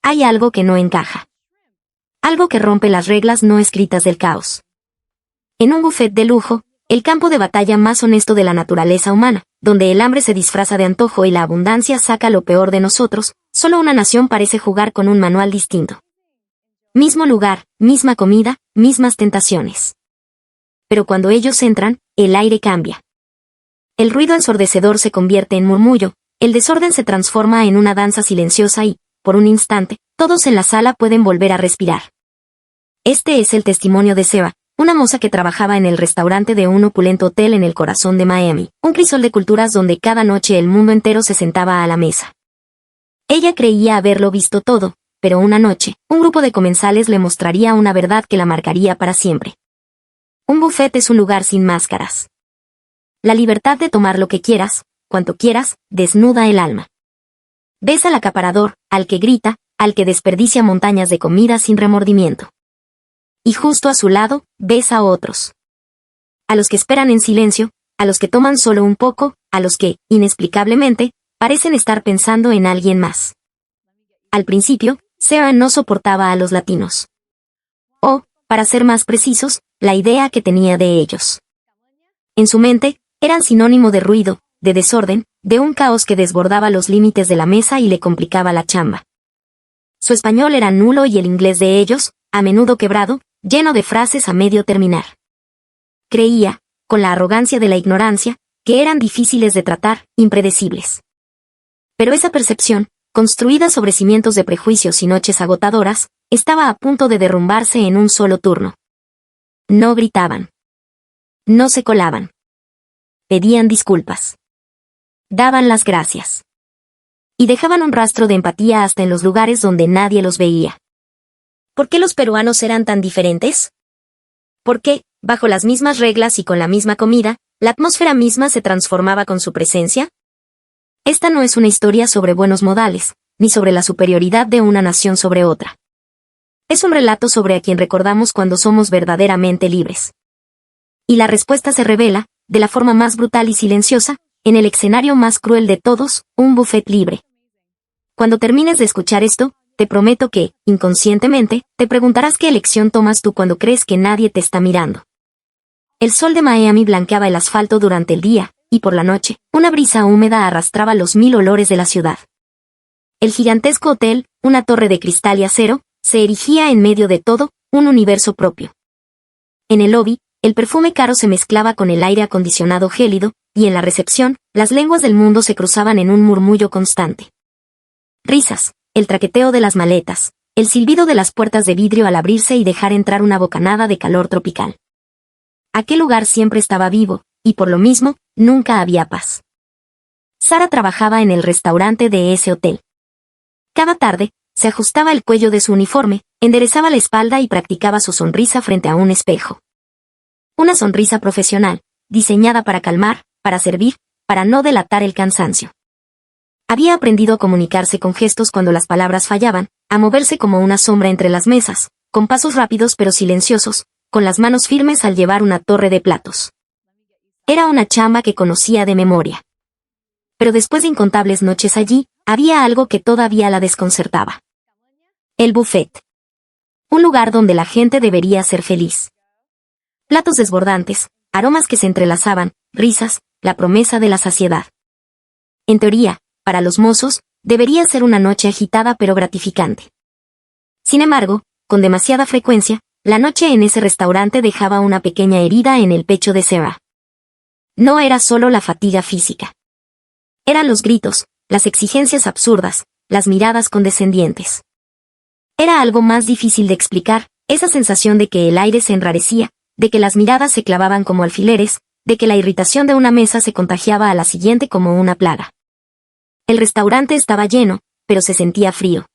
Hay algo que no encaja. Algo que rompe las reglas no escritas del caos. En un buffet de lujo, el campo de batalla más honesto de la naturaleza humana, donde el hambre se disfraza de antojo y la abundancia saca lo peor de nosotros, solo una nación parece jugar con un manual distinto. Mismo lugar, misma comida, mismas tentaciones. Pero cuando ellos entran, el aire cambia. El ruido ensordecedor se convierte en murmullo, el desorden se transforma en una danza silenciosa y, por un instante, todos en la sala pueden volver a respirar. Este es el testimonio de Seba, una moza que trabajaba en el restaurante de un opulento hotel en el corazón de Miami, un crisol de culturas donde cada noche el mundo entero se sentaba a la mesa. Ella creía haberlo visto todo, pero una noche, un grupo de comensales le mostraría una verdad que la marcaría para siempre. Un buffet es un lugar sin máscaras. La libertad de tomar lo que quieras, cuanto quieras, desnuda el alma. Ves al acaparador, al que grita, al que desperdicia montañas de comida sin remordimiento. Y justo a su lado, ves a otros. A los que esperan en silencio, a los que toman solo un poco, a los que, inexplicablemente, parecen estar pensando en alguien más. Al principio, Sarah no soportaba a los latinos. O, para ser más precisos, la idea que tenía de ellos. En su mente, eran sinónimo de ruido, de desorden, de un caos que desbordaba los límites de la mesa y le complicaba la chamba. Su español era nulo y el inglés de ellos, a menudo quebrado, lleno de frases a medio terminar. Creía, con la arrogancia de la ignorancia, que eran difíciles de tratar, impredecibles. Pero esa percepción, construida sobre cimientos de prejuicios y noches agotadoras, estaba a punto de derrumbarse en un solo turno. No gritaban. No se colaban. Pedían disculpas. Daban las gracias. Y dejaban un rastro de empatía hasta en los lugares donde nadie los veía. ¿Por qué los peruanos eran tan diferentes? ¿Por qué, bajo las mismas reglas y con la misma comida, la atmósfera misma se transformaba con su presencia? Esta no es una historia sobre buenos modales, ni sobre la superioridad de una nación sobre otra. Es un relato sobre a quien recordamos cuando somos verdaderamente libres. Y la respuesta se revela, de la forma más brutal y silenciosa, en el escenario más cruel de todos, un buffet libre. Cuando termines de escuchar esto, te prometo que, inconscientemente, te preguntarás qué elección tomas tú cuando crees que nadie te está mirando. El sol de Miami blanqueaba el asfalto durante el día, y por la noche, una brisa húmeda arrastraba los 1000 olores de la ciudad. El gigantesco hotel, una torre de cristal y acero, se erigía en medio de todo, un universo propio. En el lobby, el perfume caro se mezclaba con el aire acondicionado gélido, y en la recepción, las lenguas del mundo se cruzaban en un murmullo constante. Risas, el traqueteo de las maletas, el silbido de las puertas de vidrio al abrirse y dejar entrar una bocanada de calor tropical. Aquel lugar siempre estaba vivo, y por lo mismo, nunca había paz. Sara trabajaba en el restaurante de ese hotel. Cada tarde, se ajustaba el cuello de su uniforme, enderezaba la espalda y practicaba su sonrisa frente a un espejo. Una sonrisa profesional, diseñada para calmar, para servir, para no delatar el cansancio. Había aprendido a comunicarse con gestos cuando las palabras fallaban, a moverse como una sombra entre las mesas, con pasos rápidos pero silenciosos, con las manos firmes al llevar una torre de platos. Era una chamba que conocía de memoria. Pero después de incontables noches allí, había algo que todavía la desconcertaba. El buffet. Un lugar donde la gente debería ser feliz. Platos desbordantes, aromas que se entrelazaban, risas, la promesa de la saciedad. En teoría, para los mozos, debería ser una noche agitada pero gratificante. Sin embargo, con demasiada frecuencia, la noche en ese restaurante dejaba una pequeña herida en el pecho de Sarah. No era solo la fatiga física. Eran los gritos, las exigencias absurdas, las miradas condescendientes. Era algo más difícil de explicar, esa sensación de que el aire se enrarecía, de que las miradas se clavaban como alfileres, de que la irritación de una mesa se contagiaba a la siguiente como una plaga. El restaurante estaba lleno, pero se sentía frío.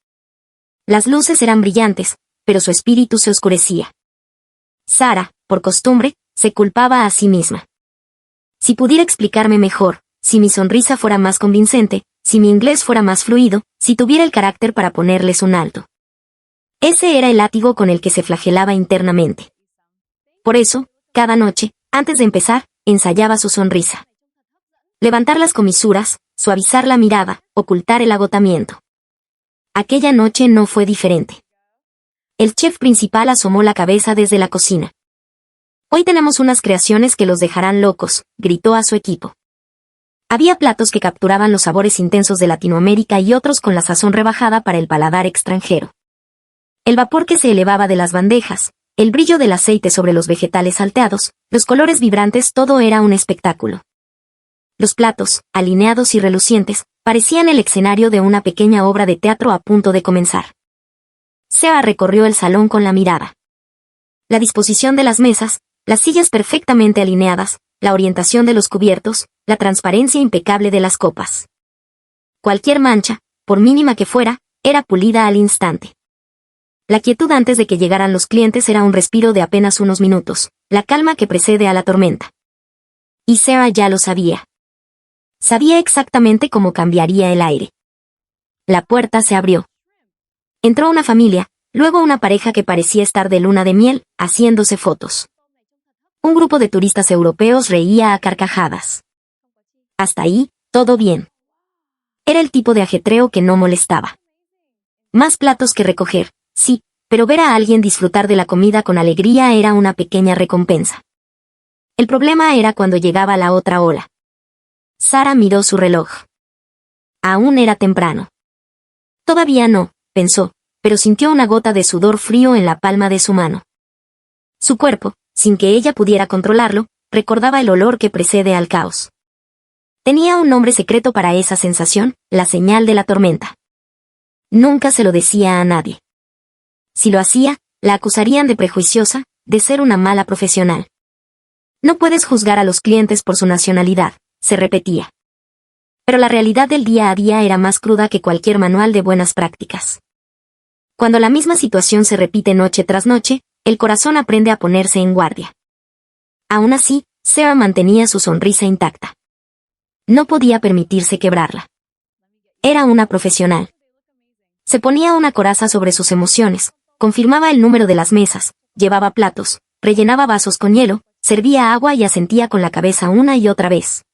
Las luces eran brillantes, pero su espíritu se oscurecía. Sara, por costumbre, se culpaba a sí misma. Si pudiera explicarme mejor, si mi sonrisa fuera más convincente, si mi inglés fuera más fluido, si tuviera el carácter para ponerles un alto. Ese era el látigo con el que se flagelaba internamente. Por eso, cada noche, antes de empezar, ensayaba su sonrisa. Levantar las comisuras, suavizar la mirada, ocultar el agotamiento. Aquella noche no fue diferente. El chef principal asomó la cabeza desde la cocina. «Hoy tenemos unas creaciones que los dejarán locos», gritó a su equipo. Había platos que capturaban los sabores intensos de Latinoamérica y otros con la sazón rebajada para el paladar extranjero. El vapor que se elevaba de las bandejas, el brillo del aceite sobre los vegetales salteados, los colores vibrantes, todo era un espectáculo. Los platos, alineados y relucientes, parecían el escenario de una pequeña obra de teatro a punto de comenzar. Seba recorrió el salón con la mirada. La disposición de las mesas, las sillas perfectamente alineadas, la orientación de los cubiertos, la transparencia impecable de las copas. Cualquier mancha, por mínima que fuera, era pulida al instante. La quietud antes de que llegaran los clientes era un respiro de apenas unos minutos, la calma que precede a la tormenta. Y Sarah ya lo sabía. Sabía exactamente cómo cambiaría el aire. La puerta se abrió. Entró una familia, luego una pareja que parecía estar de luna de miel, haciéndose fotos. Un grupo de turistas europeos reía a carcajadas. Hasta ahí, todo bien. Era el tipo de ajetreo que no molestaba. Más platos que recoger, sí, pero ver a alguien disfrutar de la comida con alegría era una pequeña recompensa. El problema era cuando llegaba la otra ola. Sara miró su reloj. Aún era temprano. Todavía no, pensó, pero sintió una gota de sudor frío en la palma de su mano. Su cuerpo, sin que ella pudiera controlarlo, recordaba el olor que precede al caos. Tenía un nombre secreto para esa sensación, la señal de la tormenta. Nunca se lo decía a nadie. Si lo hacía, la acusarían de prejuiciosa, de ser una mala profesional. No puedes juzgar a los clientes por su nacionalidad, se repetía. Pero la realidad del día a día era más cruda que cualquier manual de buenas prácticas. Cuando la misma situación se repite noche tras noche, el corazón aprende a ponerse en guardia. Aún así, Sarah mantenía su sonrisa intacta. No podía permitirse quebrarla. Era una profesional. Se ponía una coraza sobre sus emociones, confirmaba el número de las mesas, llevaba platos, rellenaba vasos con hielo, servía agua y asentía con la cabeza una y otra vez.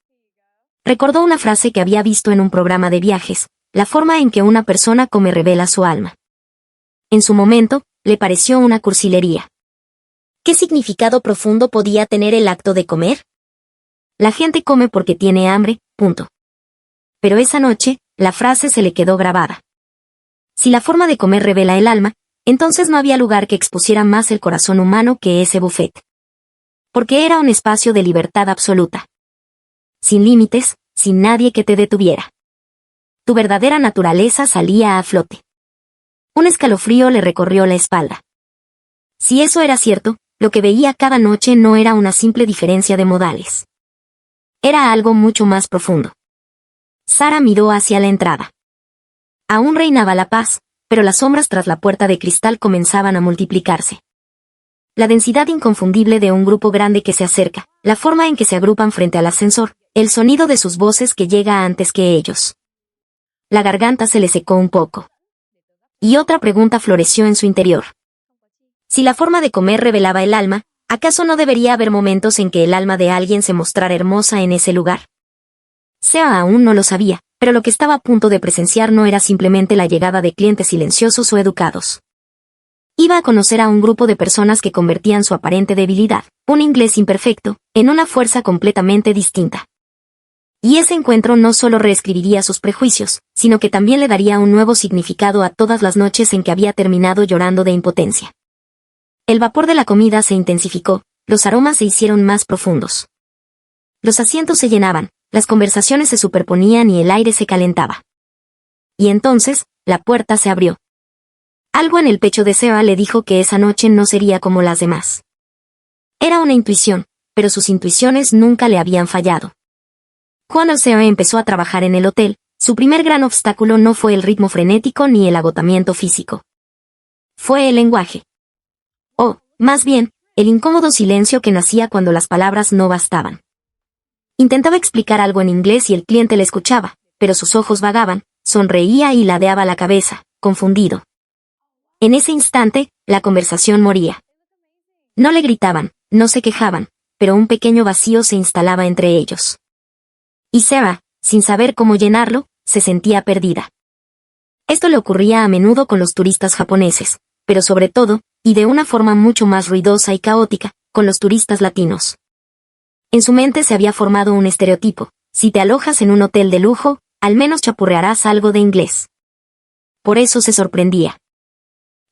Recordó una frase que había visto en un programa de viajes: la forma en que una persona come revela su alma. En su momento, le pareció una cursilería. ¿Qué significado profundo podía tener el acto de comer? La gente come porque tiene hambre, punto. Pero esa noche, la frase se le quedó grabada. Si la forma de comer revela el alma, entonces no había lugar que expusiera más el corazón humano que ese buffet. Porque era un espacio de libertad absoluta. Sin límites, sin nadie que te detuviera. Tu verdadera naturaleza salía a flote. Un escalofrío le recorrió la espalda. Si eso era cierto, lo que veía cada noche no era una simple diferencia de modales. Era algo mucho más profundo. Sara miró hacia la entrada. Aún reinaba la paz, pero las sombras tras la puerta de cristal comenzaban a multiplicarse. La densidad inconfundible de un grupo grande que se acerca, la forma en que se agrupan frente al ascensor, el sonido de sus voces que llega antes que ellos. La garganta se le secó un poco. Y otra pregunta floreció en su interior. Si la forma de comer revelaba el alma, ¿acaso no debería haber momentos en que el alma de alguien se mostrara hermosa en ese lugar? Sea aún no lo sabía, pero lo que estaba a punto de presenciar no era simplemente la llegada de clientes silenciosos o educados. Iba a conocer a un grupo de personas que convertían su aparente debilidad, un inglés imperfecto, en una fuerza completamente distinta. Y ese encuentro no solo reescribiría sus prejuicios, sino que también le daría un nuevo significado a todas las noches en que había terminado llorando de impotencia. El vapor de la comida se intensificó, los aromas se hicieron más profundos. Los asientos se llenaban, las conversaciones se superponían y el aire se calentaba. Y entonces, la puerta se abrió. Algo en el pecho de Seba le dijo que esa noche no sería como las demás. Era una intuición, pero sus intuiciones nunca le habían fallado. Cuando Seba empezó a trabajar en el hotel, su primer gran obstáculo no fue el ritmo frenético ni el agotamiento físico. Fue el lenguaje. O, más bien, el incómodo silencio que nacía cuando las palabras no bastaban. Intentaba explicar algo en inglés y el cliente le escuchaba, pero sus ojos vagaban, sonreía y ladeaba la cabeza, confundido. En ese instante, la conversación moría. No le gritaban, no se quejaban, pero un pequeño vacío se instalaba entre ellos. Y Seba, sin saber cómo llenarlo, se sentía perdida. Esto le ocurría a menudo con los turistas japoneses, pero sobre todo, y de una forma mucho más ruidosa y caótica, con los turistas latinos. En su mente se había formado un estereotipo: si te alojas en un hotel de lujo, al menos chapurrearás algo de inglés. Por eso se sorprendía.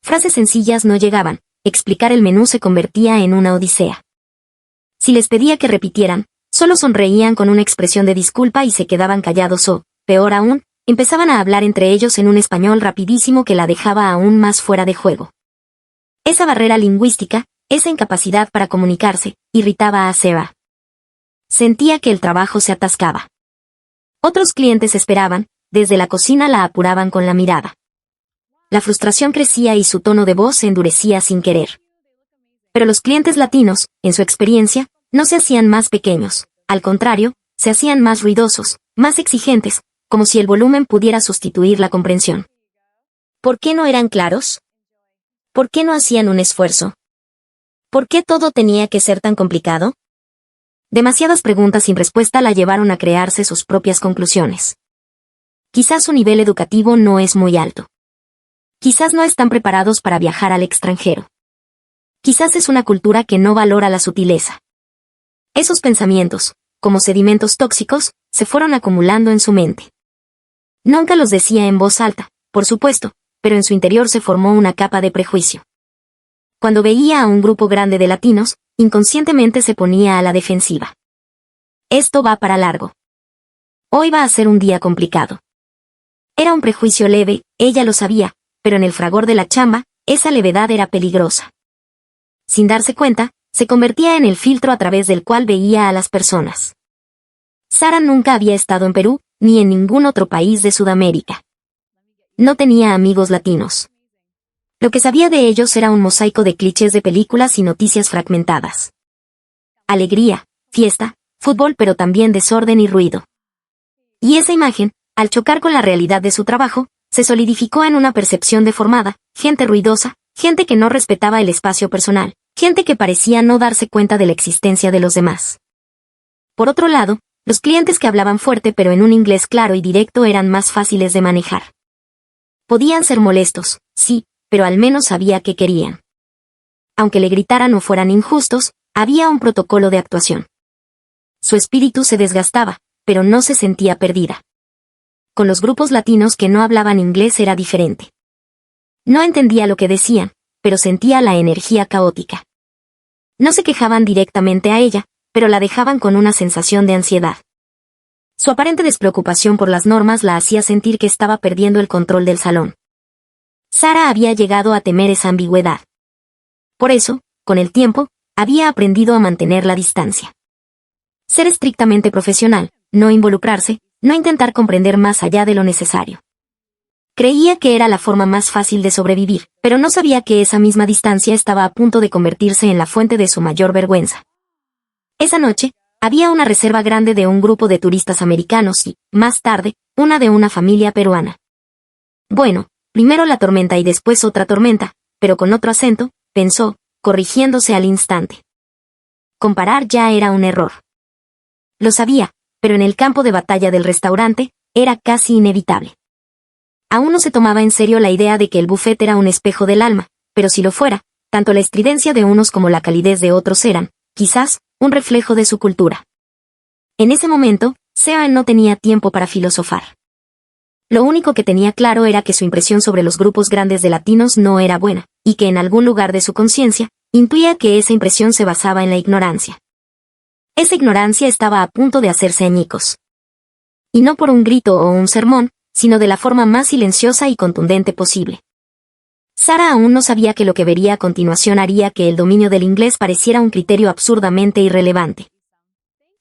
Frases sencillas no llegaban, explicar el menú se convertía en una odisea. Si les pedía que repitieran, solo sonreían con una expresión de disculpa y se quedaban callados o, peor aún, empezaban a hablar entre ellos en un español rapidísimo que la dejaba aún más fuera de juego. Esa barrera lingüística, esa incapacidad para comunicarse, irritaba a Sarah. Sentía que el trabajo se atascaba. Otros clientes esperaban, desde la cocina la apuraban con la mirada. La frustración crecía y su tono de voz se endurecía sin querer. Pero los clientes latinos, en su experiencia, no se hacían más pequeños, al contrario, se hacían más ruidosos, más exigentes, como si el volumen pudiera sustituir la comprensión. ¿Por qué no eran claros? ¿Por qué no hacían un esfuerzo? ¿Por qué todo tenía que ser tan complicado? Demasiadas preguntas sin respuesta la llevaron a crearse sus propias conclusiones. Quizás su nivel educativo no es muy alto. Quizás no están preparados para viajar al extranjero. Quizás es una cultura que no valora la sutileza. Esos pensamientos, como sedimentos tóxicos, se fueron acumulando en su mente. Nunca los decía en voz alta, por supuesto, pero en su interior se formó una capa de prejuicio. Cuando veía a un grupo grande de latinos, inconscientemente se ponía a la defensiva. Esto va para largo. Hoy va a ser un día complicado. Era un prejuicio leve, ella lo sabía, pero en el fragor de la chamba, esa levedad era peligrosa. Sin darse cuenta, se convertía en el filtro a través del cual veía a las personas. Sarah nunca había estado en Perú, ni en ningún otro país de Sudamérica. No tenía amigos latinos. Lo que sabía de ellos era un mosaico de clichés de películas y noticias fragmentadas. Alegría, fiesta, fútbol, pero también desorden y ruido. Y esa imagen, al chocar con la realidad de su trabajo, se solidificó en una percepción deformada: gente ruidosa, gente que no respetaba el espacio personal, gente que parecía no darse cuenta de la existencia de los demás. Por otro lado, los clientes que hablaban fuerte pero en un inglés claro y directo eran más fáciles de manejar. Podían ser molestos, sí, pero al menos sabía qué querían. Aunque le gritaran o fueran injustos, había un protocolo de actuación. Su espíritu se desgastaba, pero no se sentía perdida. Con los grupos latinos que no hablaban inglés era diferente. No entendía lo que decían, pero sentía la energía caótica. No se quejaban directamente a ella, pero la dejaban con una sensación de ansiedad. Su aparente despreocupación por las normas la hacía sentir que estaba perdiendo el control del salón. Sarah había llegado a temer esa ambigüedad. Por eso, con el tiempo, había aprendido a mantener la distancia. Ser estrictamente profesional, no involucrarse, no intentar comprender más allá de lo necesario. Creía que era la forma más fácil de sobrevivir, pero no sabía que esa misma distancia estaba a punto de convertirse en la fuente de su mayor vergüenza. Esa noche, había una reserva grande de un grupo de turistas americanos y, más tarde, una de una familia peruana. Bueno, primero la tormenta y después otra tormenta, pero con otro acento, pensó, corrigiéndose al instante. Comparar ya era un error. Lo sabía, pero en el campo de batalla del restaurante, era casi inevitable. Aún no se tomaba en serio la idea de que el buffet era un espejo del alma, pero si lo fuera, tanto la estridencia de unos como la calidez de otros eran, quizás, un reflejo de su cultura. En ese momento, Sarah no tenía tiempo para filosofar. Lo único que tenía claro era que su impresión sobre los grupos grandes de latinos no era buena, y que en algún lugar de su conciencia, intuía que esa impresión se basaba en la ignorancia. Esa ignorancia estaba a punto de hacerse añicos. Y no por un grito o un sermón, sino de la forma más silenciosa y contundente posible. Sarah aún no sabía que lo que vería a continuación haría que el dominio del inglés pareciera un criterio absurdamente irrelevante.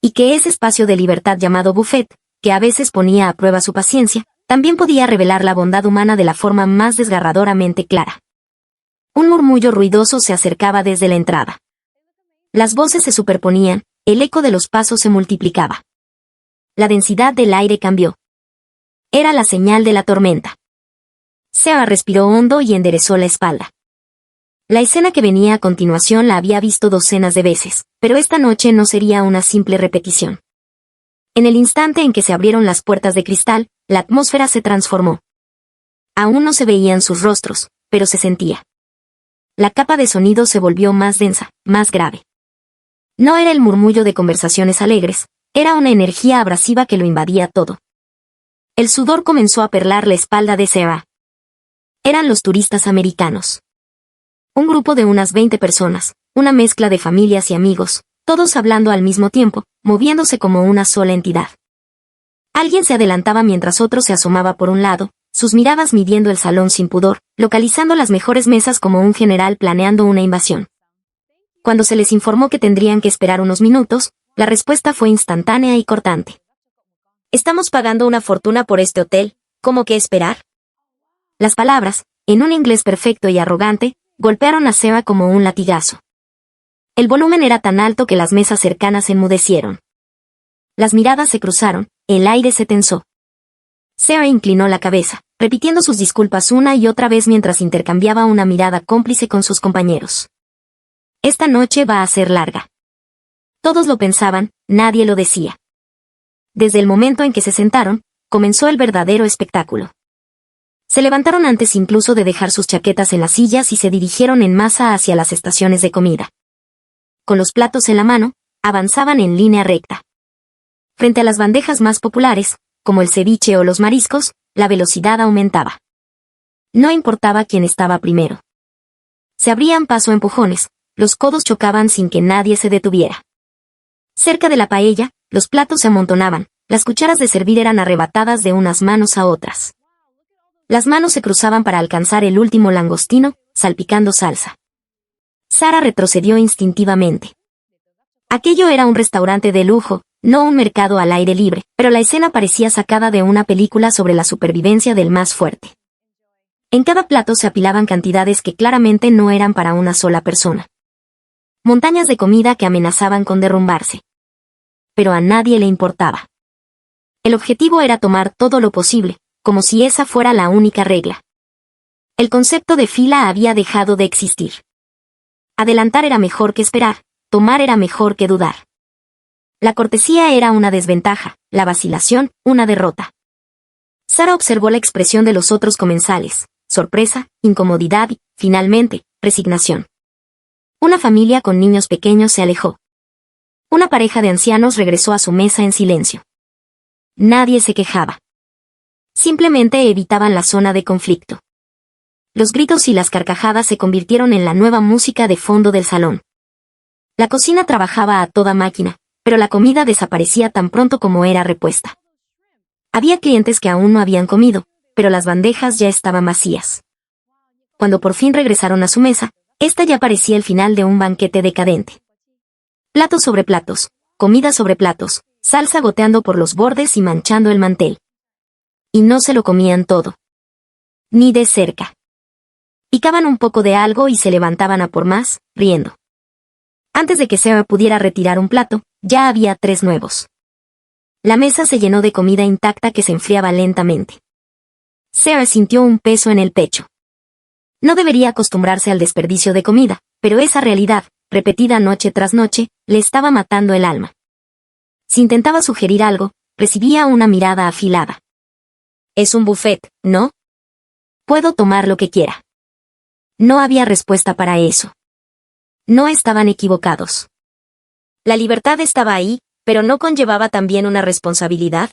Y que ese espacio de libertad llamado buffet, que a veces ponía a prueba su paciencia, también podía revelar la bondad humana de la forma más desgarradoramente clara. Un murmullo ruidoso se acercaba desde la entrada. Las voces se superponían, el eco de los pasos se multiplicaba. La densidad del aire cambió. Era la señal de la tormenta. Sarah respiró hondo y enderezó la espalda. La escena que venía a continuación la había visto docenas de veces, pero esta noche no sería una simple repetición. En el instante en que se abrieron las puertas de cristal, la atmósfera se transformó. Aún no se veían sus rostros, pero se sentía. La capa de sonido se volvió más densa, más grave. No era el murmullo de conversaciones alegres, era una energía abrasiva que lo invadía todo. El sudor comenzó a perlar la espalda de Sarah. Eran los turistas americanos. Un grupo de unas 20 personas, una mezcla de familias y amigos, todos hablando al mismo tiempo, moviéndose como una sola entidad. Alguien se adelantaba mientras otro se asomaba por un lado, sus miradas midiendo el salón sin pudor, localizando las mejores mesas como un general planeando una invasión. Cuando se les informó que tendrían que esperar unos minutos, la respuesta fue instantánea y cortante. «Estamos pagando una fortuna por este hotel, ¿cómo que esperar?» Las palabras, en un inglés perfecto y arrogante, golpearon a Sarah como un latigazo. El volumen era tan alto que las mesas cercanas enmudecieron. Las miradas se cruzaron, el aire se tensó. Sarah inclinó la cabeza, repitiendo sus disculpas una y otra vez mientras intercambiaba una mirada cómplice con sus compañeros. Esta noche va a ser larga. Todos lo pensaban, nadie lo decía. Desde el momento en que se sentaron, comenzó el verdadero espectáculo. Se levantaron antes incluso de dejar sus chaquetas en las sillas y se dirigieron en masa hacia las estaciones de comida. Con los platos en la mano, avanzaban en línea recta. Frente a las bandejas más populares, como el ceviche o los mariscos, la velocidad aumentaba. No importaba quién estaba primero. Se abrían paso a empujones, los codos chocaban sin que nadie se detuviera. Cerca de la paella, los platos se amontonaban, las cucharas de servir eran arrebatadas de unas manos a otras. Las manos se cruzaban para alcanzar el último langostino, salpicando salsa. Sarah retrocedió instintivamente. Aquello era un restaurante de lujo, no un mercado al aire libre, pero la escena parecía sacada de una película sobre la supervivencia del más fuerte. En cada plato se apilaban cantidades que claramente no eran para una sola persona. Montañas de comida que amenazaban con derrumbarse. Pero a nadie le importaba. El objetivo era tomar todo lo posible, como si esa fuera la única regla. El concepto de fila había dejado de existir. Adelantar era mejor que esperar, tomar era mejor que dudar. La cortesía era una desventaja, la vacilación, una derrota. Sarah observó la expresión de los otros comensales, sorpresa, incomodidad y, finalmente, resignación. Una familia con niños pequeños se alejó. Una pareja de ancianos regresó a su mesa en silencio. Nadie se quejaba. Simplemente evitaban la zona de conflicto. Los gritos y las carcajadas se convirtieron en la nueva música de fondo del salón. La cocina trabajaba a toda máquina, pero la comida desaparecía tan pronto como era repuesta. Había clientes que aún no habían comido, pero las bandejas ya estaban vacías. Cuando por fin regresaron a su mesa, esta ya parecía el final de un banquete decadente. Platos sobre platos, comida sobre platos, salsa goteando por los bordes y manchando el mantel. Y no se lo comían todo. Ni de cerca. Picaban un poco de algo y se levantaban a por más, riendo. Antes de que Sarah pudiera retirar un plato, ya había 3 nuevos. La mesa se llenó de comida intacta que se enfriaba lentamente. Sarah sintió un peso en el pecho. No debería acostumbrarse al desperdicio de comida, pero esa realidad, repetida noche tras noche, le estaba matando el alma. Si intentaba sugerir algo, recibía una mirada afilada. «Es un buffet, ¿no? Puedo tomar lo que quiera». No había respuesta para eso. No estaban equivocados. La libertad estaba ahí, pero ¿no conllevaba también una responsabilidad?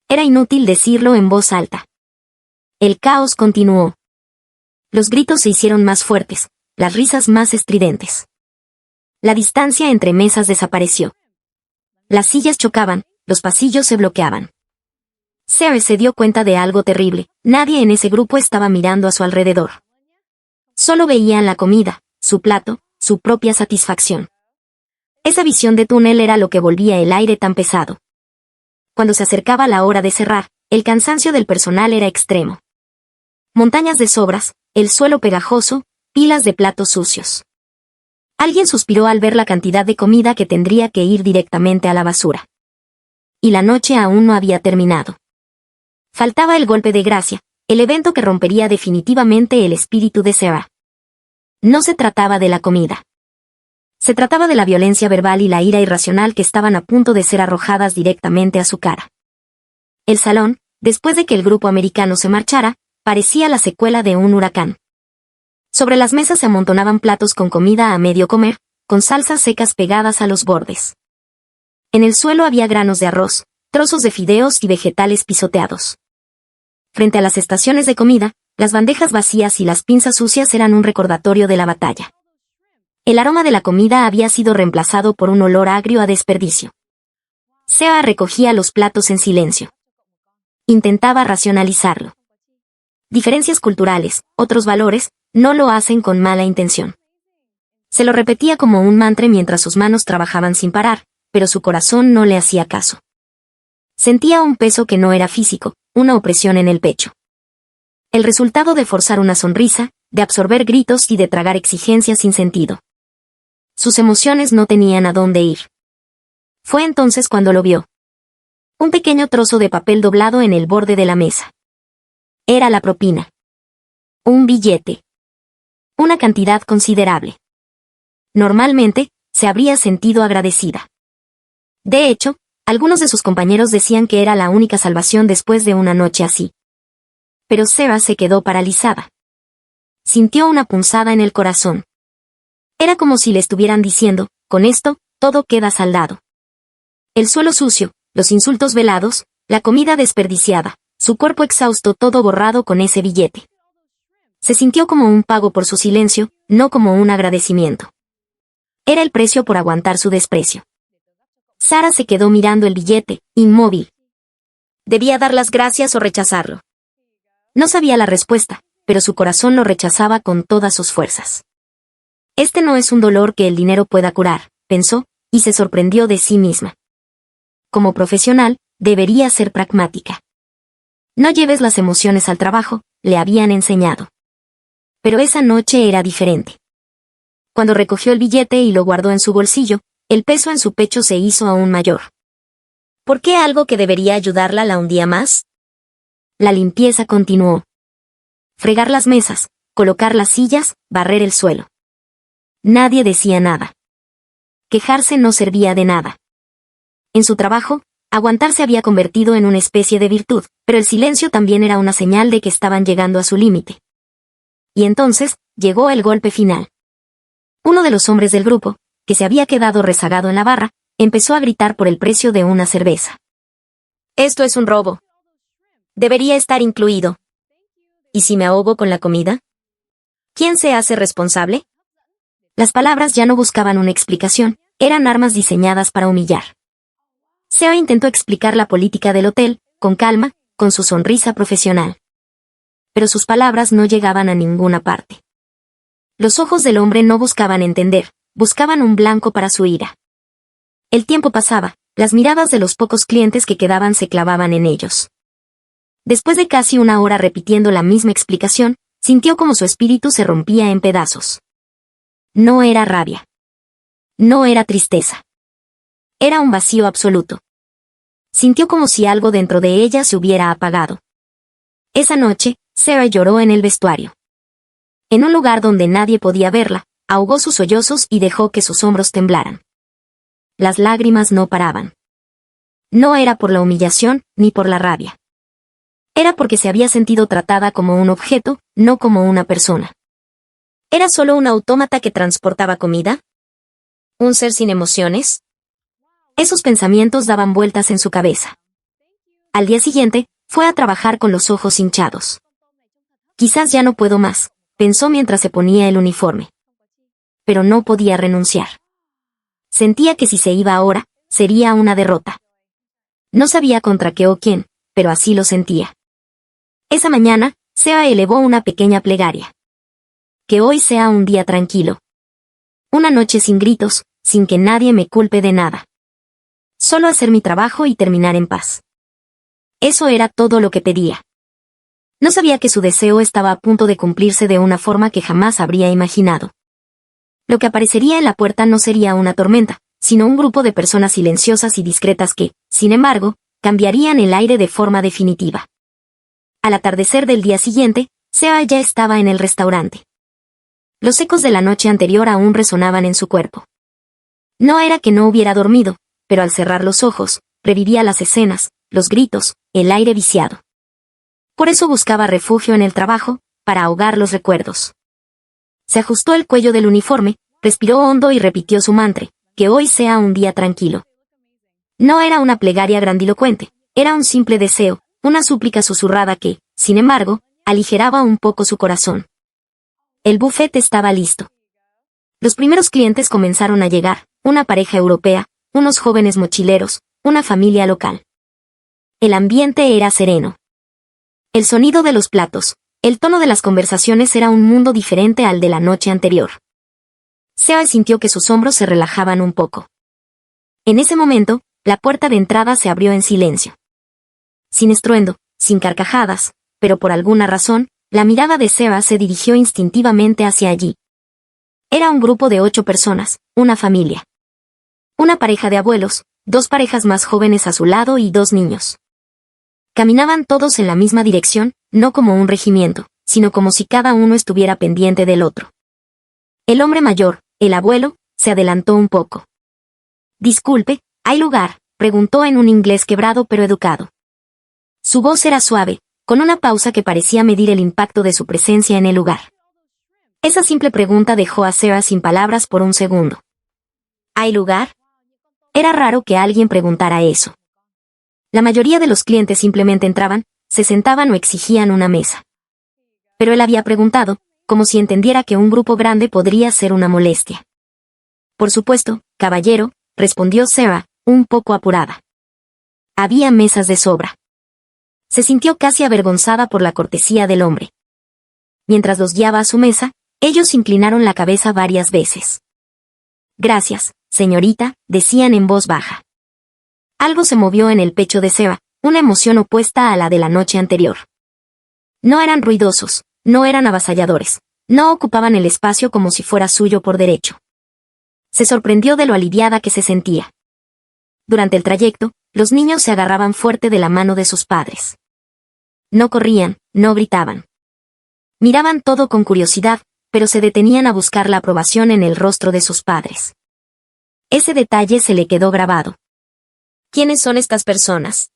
Era inútil decirlo en voz alta. El caos continuó. Los gritos se hicieron más fuertes, las risas más estridentes. La distancia entre mesas desapareció. Las sillas chocaban, los pasillos se bloqueaban. Sarah se dio cuenta de algo terrible, nadie en ese grupo estaba mirando a su alrededor. Solo veían la comida, su plato, su propia satisfacción. Esa visión de túnel era lo que volvía el aire tan pesado. Cuando se acercaba la hora de cerrar, el cansancio del personal era extremo. Montañas de sobras, el suelo pegajoso, pilas de platos sucios. Alguien suspiró al ver la cantidad de comida que tendría que ir directamente a la basura. Y la noche aún no había terminado. Faltaba el golpe de gracia, el evento que rompería definitivamente el espíritu de Sarah. No se trataba de la comida. Se trataba de la violencia verbal y la ira irracional que estaban a punto de ser arrojadas directamente a su cara. El salón, después de que el grupo americano se marchara, parecía la secuela de un huracán. Sobre las mesas se amontonaban platos con comida a medio comer, con salsas secas pegadas a los bordes. En el suelo había granos de arroz, trozos de fideos y vegetales pisoteados. Frente a las estaciones de comida, las bandejas vacías y las pinzas sucias eran un recordatorio de la batalla. El aroma de la comida había sido reemplazado por un olor agrio a desperdicio. Seba recogía los platos en silencio. Intentaba racionalizarlo. Diferencias culturales, otros valores, no lo hacen con mala intención. Se lo repetía como un mantra mientras sus manos trabajaban sin parar, pero su corazón no le hacía caso. Sentía un peso que no era físico, una opresión en el pecho. El resultado de forzar una sonrisa, de absorber gritos y de tragar exigencias sin sentido. Sus emociones no tenían a dónde ir. Fue entonces cuando lo vio. Un pequeño trozo de papel doblado en el borde de la mesa. Era la propina. Un billete. Una cantidad considerable. Normalmente, se habría sentido agradecida. De hecho, algunos de sus compañeros decían que era la única salvación después de una noche así. Pero Seba se quedó paralizada. Sintió una punzada en el corazón. Era como si le estuvieran diciendo, con esto, todo queda saldado. El suelo sucio, los insultos velados, la comida desperdiciada, su cuerpo exhausto, todo borrado con ese billete. Se sintió como un pago por su silencio, no como un agradecimiento. Era el precio por aguantar su desprecio. Sara se quedó mirando el billete, inmóvil. ¿Debía dar las gracias o rechazarlo? No sabía la respuesta, pero su corazón lo rechazaba con todas sus fuerzas. Este no es un dolor que el dinero pueda curar, pensó, y se sorprendió de sí misma. Como profesional, debería ser pragmática. No lleves las emociones al trabajo, le habían enseñado. Pero esa noche era diferente. Cuando recogió el billete y lo guardó en su bolsillo, el peso en su pecho se hizo aún mayor. ¿Por qué algo que debería ayudarla la hundía más? La limpieza continuó. Fregar las mesas, colocar las sillas, barrer el suelo. Nadie decía nada. Quejarse no servía de nada. En su trabajo, aguantarse había convertido en una especie de virtud, pero el silencio también era una señal de que estaban llegando a su límite. Y entonces, llegó el golpe final. Uno de los hombres del grupo, que se había quedado rezagado en la barra, empezó a gritar por el precio de una cerveza. Esto es un robo. Debería estar incluido. ¿Y si me ahogo con la comida? ¿Quién se hace responsable? Las palabras ya no buscaban una explicación, eran armas diseñadas para humillar. Seba intentó explicar la política del hotel, con calma, con su sonrisa profesional. Pero sus palabras no llegaban a ninguna parte. Los ojos del hombre no buscaban entender, buscaban un blanco para su ira. El tiempo pasaba, las miradas de los pocos clientes que quedaban se clavaban en ellos. Después de casi una hora repitiendo la misma explicación, sintió como su espíritu se rompía en pedazos. No era rabia. No era tristeza. Era un vacío absoluto. Sintió como si algo dentro de ella se hubiera apagado. Esa noche, Sarah lloró en el vestuario. En un lugar donde nadie podía verla, ahogó sus sollozos y dejó que sus hombros temblaran. Las lágrimas no paraban. No era por la humillación, ni por la rabia. Era porque se había sentido tratada como un objeto, no como una persona. ¿Era solo un autómata que transportaba comida? ¿Un ser sin emociones? Esos pensamientos daban vueltas en su cabeza. Al día siguiente, fue a trabajar con los ojos hinchados. Quizás ya no puedo más, pensó mientras se ponía el uniforme. Pero no podía renunciar. Sentía que si se iba ahora, sería una derrota. No sabía contra qué o quién, pero así lo sentía. Esa mañana, Seba elevó una pequeña plegaria. Que hoy sea un día tranquilo. Una noche sin gritos, sin que nadie me culpe de nada. Solo hacer mi trabajo y terminar en paz. Eso era todo lo que pedía. No sabía que su deseo estaba a punto de cumplirse de una forma que jamás habría imaginado. Lo que aparecería en la puerta no sería una tormenta, sino un grupo de personas silenciosas y discretas que, sin embargo, cambiarían el aire de forma definitiva. Al atardecer del día siguiente, Seba ya estaba en el restaurante. Los ecos de la noche anterior aún resonaban en su cuerpo. No era que no hubiera dormido, pero al cerrar los ojos, revivía las escenas, los gritos, el aire viciado. Por eso buscaba refugio en el trabajo, para ahogar los recuerdos. Se ajustó el cuello del uniforme, respiró hondo y repitió su mantra, que hoy sea un día tranquilo. No era una plegaria grandilocuente, era un simple deseo, una súplica susurrada que, sin embargo, aligeraba un poco su corazón. El buffet estaba listo. Los primeros clientes comenzaron a llegar, una pareja europea, unos jóvenes mochileros, una familia local. El ambiente era sereno. El sonido de los platos, el tono de las conversaciones era un mundo diferente al de la noche anterior. Seba sintió que sus hombros se relajaban un poco. En ese momento, la puerta de entrada se abrió en silencio. Sin estruendo, sin carcajadas, pero por alguna razón, la mirada de Seba se dirigió instintivamente hacia allí. Era un grupo de 8 personas, una familia. Una pareja de abuelos, 2 parejas más jóvenes a su lado y 2 niños. Caminaban todos en la misma dirección, no como un regimiento, sino como si cada uno estuviera pendiente del otro. El hombre mayor, el abuelo, se adelantó un poco. «Disculpe, ¿hay lugar?», preguntó en un inglés quebrado pero educado. Su voz era suave, con una pausa que parecía medir el impacto de su presencia en el lugar. Esa simple pregunta dejó a Sarah sin palabras por un segundo. ¿Hay lugar? Era raro que alguien preguntara eso. La mayoría de los clientes simplemente entraban, se sentaban o exigían una mesa. Pero él había preguntado, como si entendiera que un grupo grande podría ser una molestia. Por supuesto, caballero, respondió Sarah, un poco apurada. Había mesas de sobra. Se sintió casi avergonzada por la cortesía del hombre. Mientras los guiaba a su mesa, ellos inclinaron la cabeza varias veces. Gracias, señorita, decían en voz baja. Algo se movió en el pecho de Seba, una emoción opuesta a la de la noche anterior. No eran ruidosos, no eran avasalladores, no ocupaban el espacio como si fuera suyo por derecho. Se sorprendió de lo aliviada que se sentía. Durante el trayecto, los niños se agarraban fuerte de la mano de sus padres. No corrían, no gritaban. Miraban todo con curiosidad, pero se detenían a buscar la aprobación en el rostro de sus padres. Ese detalle se le quedó grabado. ¿Quiénes son estas personas?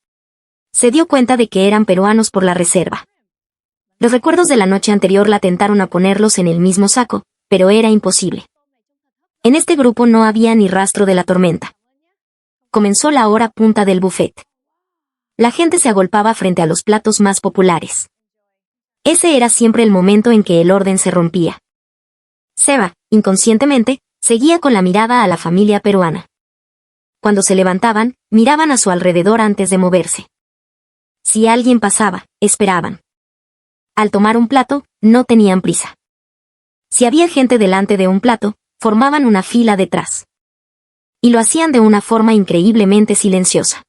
Se dio cuenta de que eran peruanos por la reserva. Los recuerdos de la noche anterior la tentaron a ponerlos en el mismo saco, pero era imposible. En este grupo no había ni rastro de la tormenta. Comenzó la hora punta del buffet. La gente se agolpaba frente a los platos más populares. Ese era siempre el momento en que el orden se rompía. Seba, inconscientemente, seguía con la mirada a la familia peruana. Cuando se levantaban, miraban a su alrededor antes de moverse. Si alguien pasaba, esperaban. Al tomar un plato, no tenían prisa. Si había gente delante de un plato, formaban una fila detrás. Y lo hacían de una forma increíblemente silenciosa.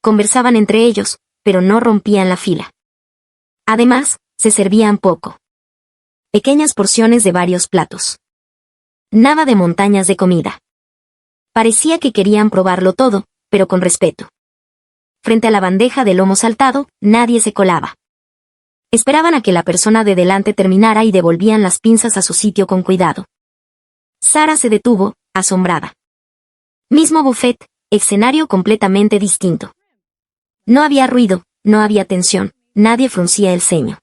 Conversaban entre ellos, pero no rompían la fila. Además, se servían poco. Pequeñas porciones de varios platos. Nada de montañas de comida. Parecía que querían probarlo todo, pero con respeto. Frente a la bandeja de lomo saltado, nadie se colaba. Esperaban a que la persona de delante terminara y devolvían las pinzas a su sitio con cuidado. Sara se detuvo, asombrada. Mismo buffet, escenario completamente distinto. No había ruido, no había tensión, nadie fruncía el ceño.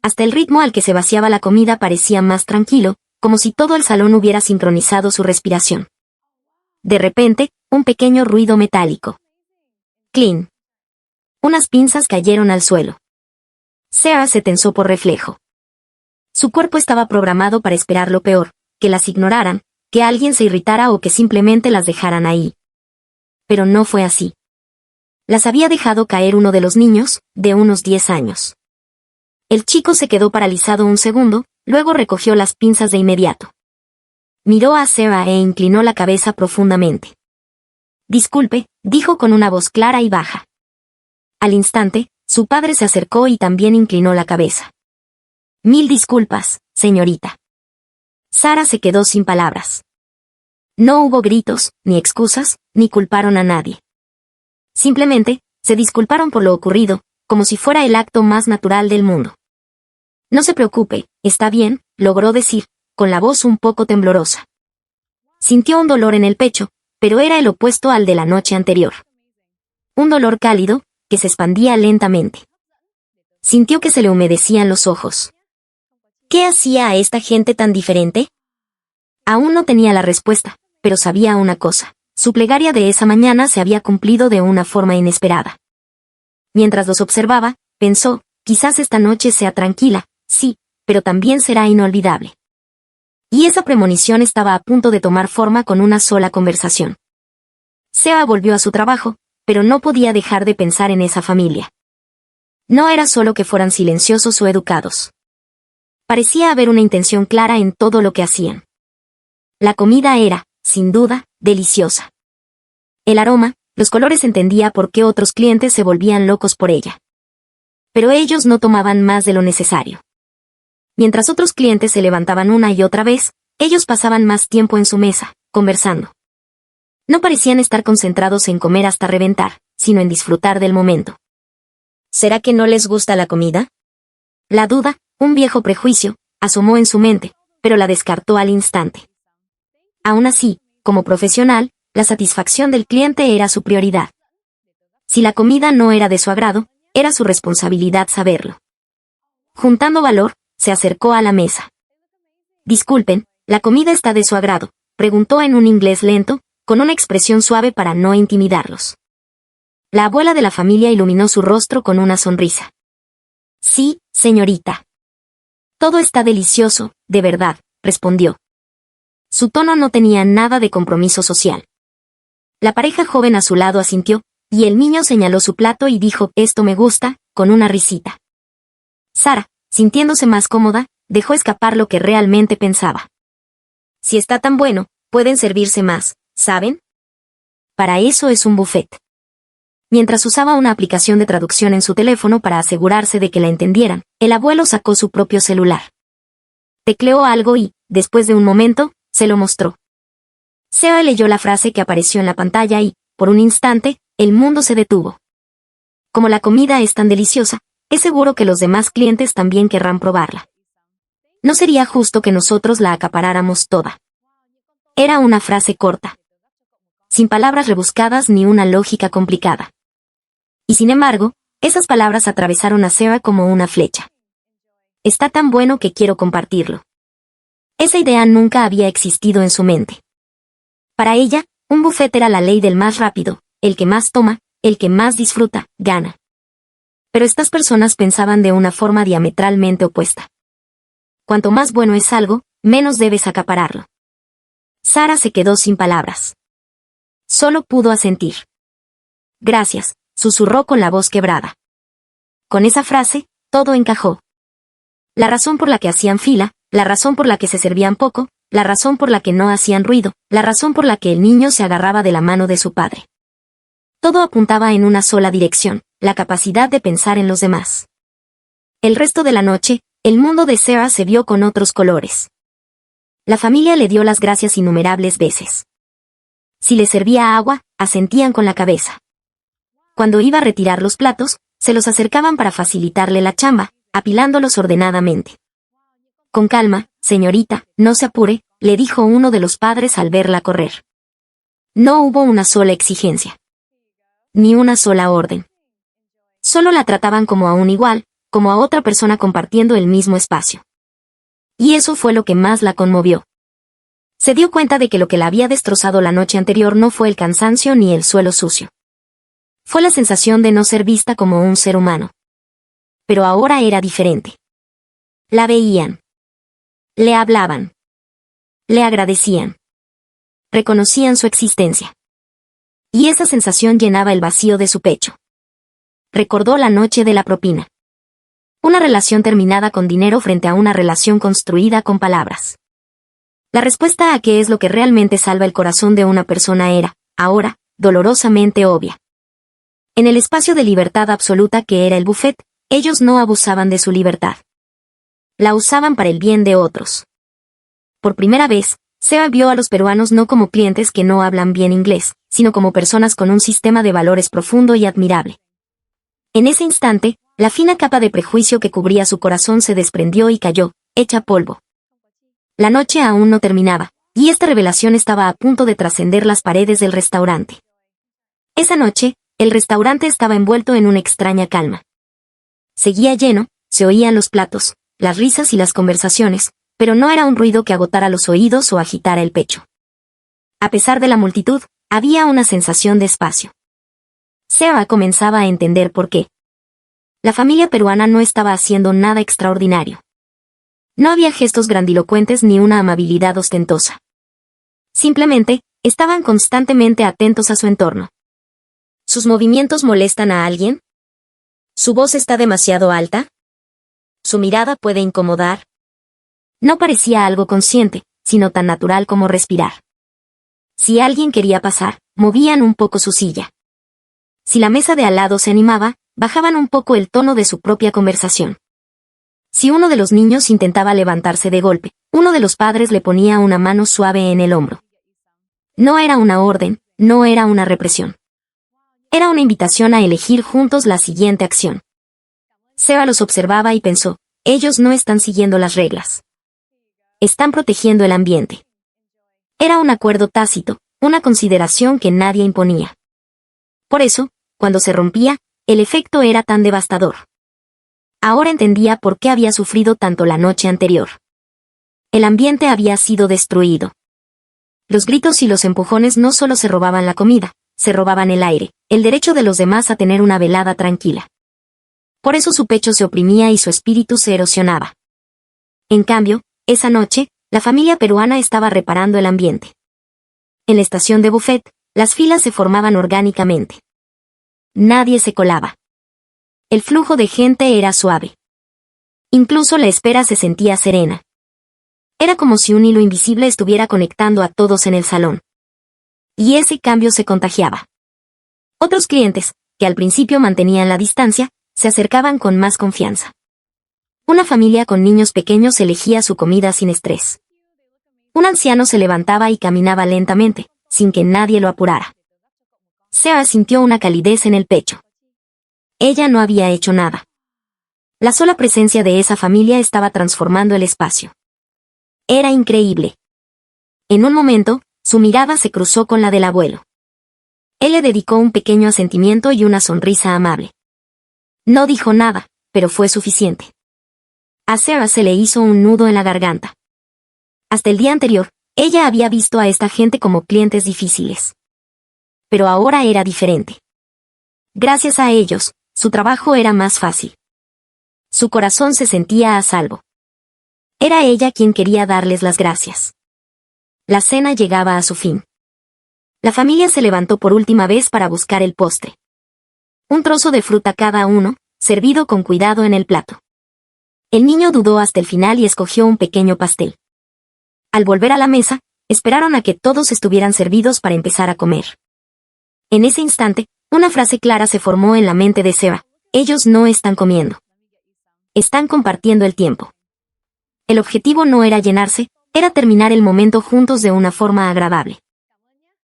Hasta el ritmo al que se vaciaba la comida parecía más tranquilo, como si todo el salón hubiera sincronizado su respiración. De repente, un pequeño ruido metálico. ¡Clean! Unas pinzas cayeron al suelo. Sarah se tensó por reflejo. Su cuerpo estaba programado para esperar lo peor, que las ignoraran, que alguien se irritara o que simplemente las dejaran ahí. Pero no fue así. Las había dejado caer uno de los niños, de unos 10 años. El chico se quedó paralizado un segundo, luego recogió las pinzas de inmediato. Miró a Sarah e inclinó la cabeza profundamente. Disculpe, dijo con una voz clara y baja. Al instante, su padre se acercó y también inclinó la cabeza. Mil disculpas, señorita. Sara se quedó sin palabras. No hubo gritos, ni excusas, ni culparon a nadie. Simplemente, se disculparon por lo ocurrido, como si fuera el acto más natural del mundo. No se preocupe, está bien, logró decir, con la voz un poco temblorosa. Sintió un dolor en el pecho, pero era el opuesto al de la noche anterior. Un dolor cálido, que se expandía lentamente. Sintió que se le humedecían los ojos. ¿Qué hacía a esta gente tan diferente? Aún no tenía la respuesta, pero sabía una cosa. Su plegaria de esa mañana se había cumplido de una forma inesperada. Mientras los observaba, pensó, quizás esta noche sea tranquila, sí, pero también será inolvidable. Y esa premonición estaba a punto de tomar forma con una sola conversación. Seba volvió a su trabajo, pero no podía dejar de pensar en esa familia. No era solo que fueran silenciosos o educados. Parecía haber una intención clara en todo lo que hacían. La comida era, sin duda, deliciosa. El aroma, los colores, entendía por qué otros clientes se volvían locos por ella. Pero ellos no tomaban más de lo necesario. Mientras otros clientes se levantaban una y otra vez, ellos pasaban más tiempo en su mesa, conversando. No parecían estar concentrados en comer hasta reventar, sino en disfrutar del momento. ¿Será que no les gusta la comida? La duda, un viejo prejuicio, asomó en su mente, pero la descartó al instante. Aún así, como profesional, la satisfacción del cliente era su prioridad. Si la comida no era de su agrado, era su responsabilidad saberlo. Juntando valor, se acercó a la mesa. Disculpen, ¿la comida está de su agrado?, preguntó en un inglés lento, con una expresión suave para no intimidarlos. La abuela de la familia iluminó su rostro con una sonrisa. Sí, señorita. Todo está delicioso, de verdad, respondió. Su tono no tenía nada de compromiso social. La pareja joven a su lado asintió, y el niño señaló su plato y dijo, esto me gusta, con una risita. Sara, sintiéndose más cómoda, dejó escapar lo que realmente pensaba. Si está tan bueno, pueden servirse más, ¿saben? Para eso es un buffet. Mientras usaba una aplicación de traducción en su teléfono para asegurarse de que la entendieran, el abuelo sacó su propio celular. Tecleó algo y, después de un momento, se lo mostró. Seba leyó la frase que apareció en la pantalla y, por un instante, el mundo se detuvo. Como la comida es tan deliciosa, es seguro que los demás clientes también querrán probarla. No sería justo que nosotros la acaparáramos toda. Era una frase corta, sin palabras rebuscadas ni una lógica complicada. Y sin embargo, esas palabras atravesaron a Seba como una flecha. Está tan bueno que quiero compartirlo. Esa idea nunca había existido en su mente. Para ella, un buffet era la ley del más rápido, el que más toma, el que más disfruta, gana. Pero estas personas pensaban de una forma diametralmente opuesta. Cuanto más bueno es algo, menos debes acapararlo. Sara se quedó sin palabras. Solo pudo asentir. Gracias, susurró con la voz quebrada. Con esa frase, todo encajó. La razón por la que hacían fila, la razón por la que se servían poco, la razón por la que no hacían ruido, la razón por la que el niño se agarraba de la mano de su padre. Todo apuntaba en una sola dirección, la capacidad de pensar en los demás. El resto de la noche, el mundo de Sarah se vio con otros colores. La familia le dio las gracias innumerables veces. Si le servía agua, asentían con la cabeza. Cuando iba a retirar los platos, se los acercaban para facilitarle la chamba, apilándolos ordenadamente. Con calma, señorita, no se apure, le dijo uno de los padres al verla correr. No hubo una sola exigencia. Ni una sola orden. Solo la trataban como a un igual, como a otra persona compartiendo el mismo espacio. Y eso fue lo que más la conmovió. Se dio cuenta de que lo que la había destrozado la noche anterior no fue el cansancio ni el suelo sucio. Fue la sensación de no ser vista como un ser humano. Pero ahora era diferente. La veían. Le hablaban. Le agradecían. Reconocían su existencia. Y esa sensación llenaba el vacío de su pecho. Recordó la noche de la propina. Una relación terminada con dinero frente a una relación construida con palabras. La respuesta a qué es lo que realmente salva el corazón de una persona era, ahora, dolorosamente obvia. En el espacio de libertad absoluta que era el buffet, ellos no abusaban de su libertad. La usaban para el bien de otros. Por primera vez, Seba vio a los peruanos no como clientes que no hablan bien inglés, sino como personas con un sistema de valores profundo y admirable. En ese instante, la fina capa de prejuicio que cubría su corazón se desprendió y cayó, hecha polvo. La noche aún no terminaba, y esta revelación estaba a punto de trascender las paredes del restaurante. Esa noche, el restaurante estaba envuelto en una extraña calma. Seguía lleno, se oían los platos, las risas y las conversaciones, pero no era un ruido que agotara los oídos o agitara el pecho. A pesar de la multitud, había una sensación de espacio. Sarah comenzaba a entender por qué. La familia peruana no estaba haciendo nada extraordinario. No había gestos grandilocuentes ni una amabilidad ostentosa. Simplemente, estaban constantemente atentos a su entorno. ¿Sus movimientos molestan a alguien? ¿Su voz está demasiado alta? ¿Su mirada puede incomodar? No parecía algo consciente, sino tan natural como respirar. Si alguien quería pasar, movían un poco su silla. Si la mesa de al lado se animaba, bajaban un poco el tono de su propia conversación. Si uno de los niños intentaba levantarse de golpe, uno de los padres le ponía una mano suave en el hombro. No era una orden, no era una represión. Era una invitación a elegir juntos la siguiente acción. Sarah los observaba y pensó, ellos no están siguiendo las reglas. Están protegiendo el ambiente. Era un acuerdo tácito, una consideración que nadie imponía. Por eso, cuando se rompía, el efecto era tan devastador. Ahora entendía por qué había sufrido tanto la noche anterior. El ambiente había sido destruido. Los gritos y los empujones no solo se robaban la comida, se robaban el aire, el derecho de los demás a tener una velada tranquila. Por eso su pecho se oprimía y su espíritu se erosionaba. En cambio, esa noche, la familia peruana estaba reparando el ambiente. En la estación de buffet, las filas se formaban orgánicamente. Nadie se colaba. El flujo de gente era suave. Incluso la espera se sentía serena. Era como si un hilo invisible estuviera conectando a todos en el salón. Y ese cambio se contagiaba. Otros clientes, que al principio mantenían la distancia, se acercaban con más confianza. Una familia con niños pequeños elegía su comida sin estrés. Un anciano se levantaba y caminaba lentamente, sin que nadie lo apurara. Sarah sintió una calidez en el pecho. Ella no había hecho nada. La sola presencia de esa familia estaba transformando el espacio. Era increíble. En un momento, su mirada se cruzó con la del abuelo. Él le dedicó un pequeño asentimiento y una sonrisa amable. No dijo nada, pero fue suficiente. A Sarah se le hizo un nudo en la garganta. Hasta el día anterior, ella había visto a esta gente como clientes difíciles. Pero ahora era diferente. Gracias a ellos, su trabajo era más fácil. Su corazón se sentía a salvo. Era ella quien quería darles las gracias. La cena llegaba a su fin. La familia se levantó por última vez para buscar el postre. Un trozo de fruta cada uno, servido con cuidado en el plato. El niño dudó hasta el final y escogió un pequeño pastel. Al volver a la mesa, esperaron a que todos estuvieran servidos para empezar a comer. En ese instante, una frase clara se formó en la mente de Sarah: ellos no están comiendo. Están compartiendo el tiempo. El objetivo no era llenarse, era terminar el momento juntos de una forma agradable.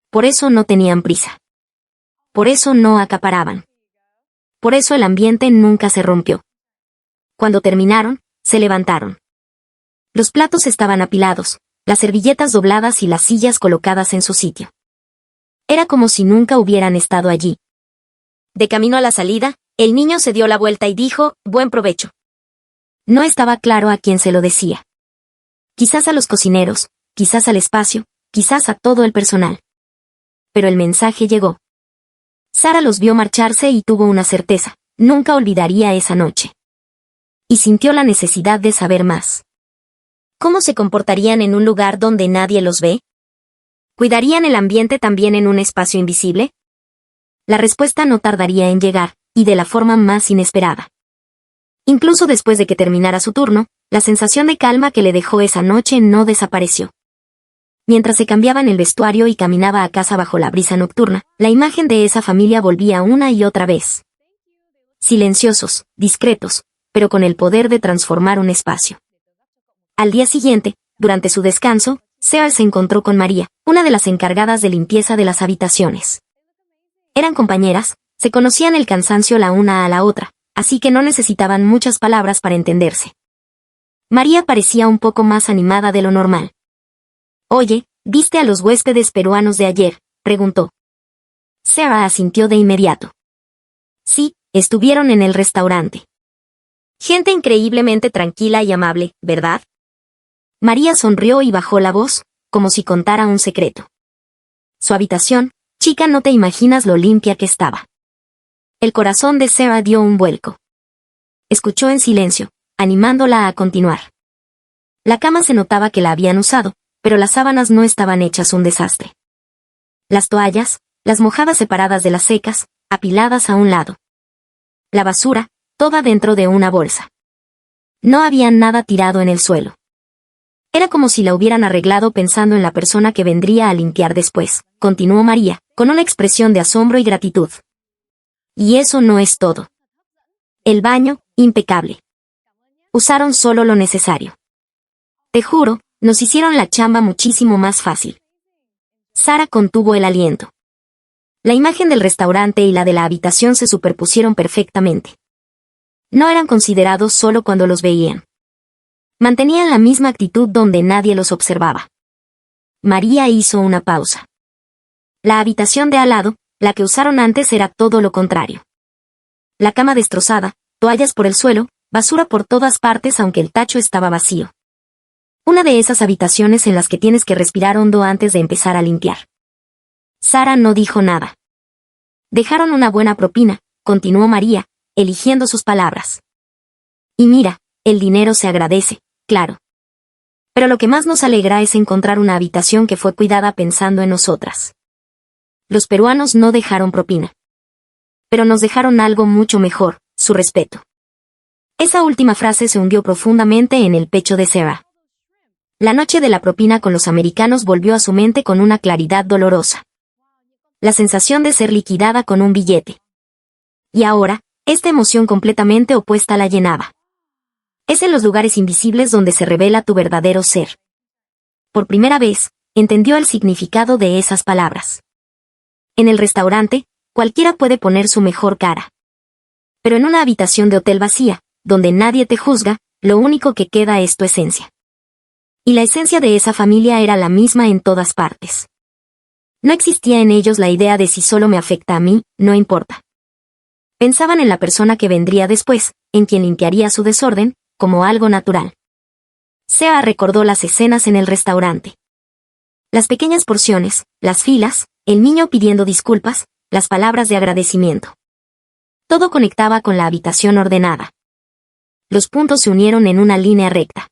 Por eso no tenían prisa. Por eso no acaparaban. Por eso el ambiente nunca se rompió. Cuando terminaron, se levantaron. Los platos estaban apilados, las servilletas dobladas y las sillas colocadas en su sitio. Era como si nunca hubieran estado allí. De camino a la salida, el niño se dio la vuelta y dijo: «Buen provecho». No estaba claro a quién se lo decía. Quizás a los cocineros, quizás al espacio, quizás a todo el personal. Pero el mensaje llegó. Sarah los vio marcharse y tuvo una certeza: nunca olvidaría esa noche. Y sintió la necesidad de saber más. ¿Cómo se comportarían en un lugar donde nadie los ve? ¿Cuidarían el ambiente también en un espacio invisible? La respuesta no tardaría en llegar, y de la forma más inesperada. Incluso después de que terminara su turno, la sensación de calma que le dejó esa noche no desapareció. Mientras se cambiaban el vestuario y caminaba a casa bajo la brisa nocturna, la imagen de esa familia volvía una y otra vez. Silenciosos, discretos, pero con el poder de transformar un espacio. Al día siguiente, durante su descanso, Sarah se encontró con María, una de las encargadas de limpieza de las habitaciones. Eran compañeras, se conocían el cansancio la una a la otra, así que no necesitaban muchas palabras para entenderse. María parecía un poco más animada de lo normal. «Oye, ¿viste a los huéspedes peruanos de ayer?», preguntó. Sarah asintió de inmediato. «Sí, estuvieron en el restaurante». Gente increíblemente tranquila y amable, ¿verdad? María sonrió y bajó la voz, como si contara un secreto. Su habitación, chica, no te imaginas lo limpia que estaba. El corazón de Sarah dio un vuelco. Escuchó en silencio, animándola a continuar. La cama se notaba que la habían usado, pero las sábanas no estaban hechas un desastre. Las toallas, las mojadas separadas de las secas, apiladas a un lado. La basura, toda dentro de una bolsa. No había nada tirado en el suelo. Era como si la hubieran arreglado pensando en la persona que vendría a limpiar después, continuó María, con una expresión de asombro y gratitud. Y eso no es todo. El baño, impecable. Usaron solo lo necesario. Te juro, nos hicieron la chamba muchísimo más fácil. Sara contuvo el aliento. La imagen del restaurante y la de la habitación se superpusieron perfectamente. No eran considerados solo cuando los veían. Mantenían la misma actitud donde nadie los observaba. María hizo una pausa. La habitación de al lado, la que usaron antes, era todo lo contrario. La cama destrozada, toallas por el suelo, basura por todas partes aunque el tacho estaba vacío. Una de esas habitaciones en las que tienes que respirar hondo antes de empezar a limpiar. Sara no dijo nada. Dejaron una buena propina, continuó María, eligiendo sus palabras. Y mira, el dinero se agradece, claro. Pero lo que más nos alegra es encontrar una habitación que fue cuidada pensando en nosotras. Los peruanos no dejaron propina. Pero nos dejaron algo mucho mejor, su respeto. Esa última frase se hundió profundamente en el pecho de Sarah. La noche de la propina con los americanos volvió a su mente con una claridad dolorosa. La sensación de ser liquidada con un billete. Y ahora, esta emoción completamente opuesta la llenaba. Es en los lugares invisibles donde se revela tu verdadero ser. Por primera vez, entendió el significado de esas palabras. En el restaurante, cualquiera puede poner su mejor cara. Pero en una habitación de hotel vacía, donde nadie te juzga, lo único que queda es tu esencia. Y la esencia de esa familia era la misma en todas partes. No existía en ellos la idea de si solo me afecta a mí, no importa. Pensaban en la persona que vendría después, en quien limpiaría su desorden, como algo natural. Sea recordó las escenas en el restaurante. Las pequeñas porciones, las filas, el niño pidiendo disculpas, las palabras de agradecimiento. Todo conectaba con la habitación ordenada. Los puntos se unieron en una línea recta.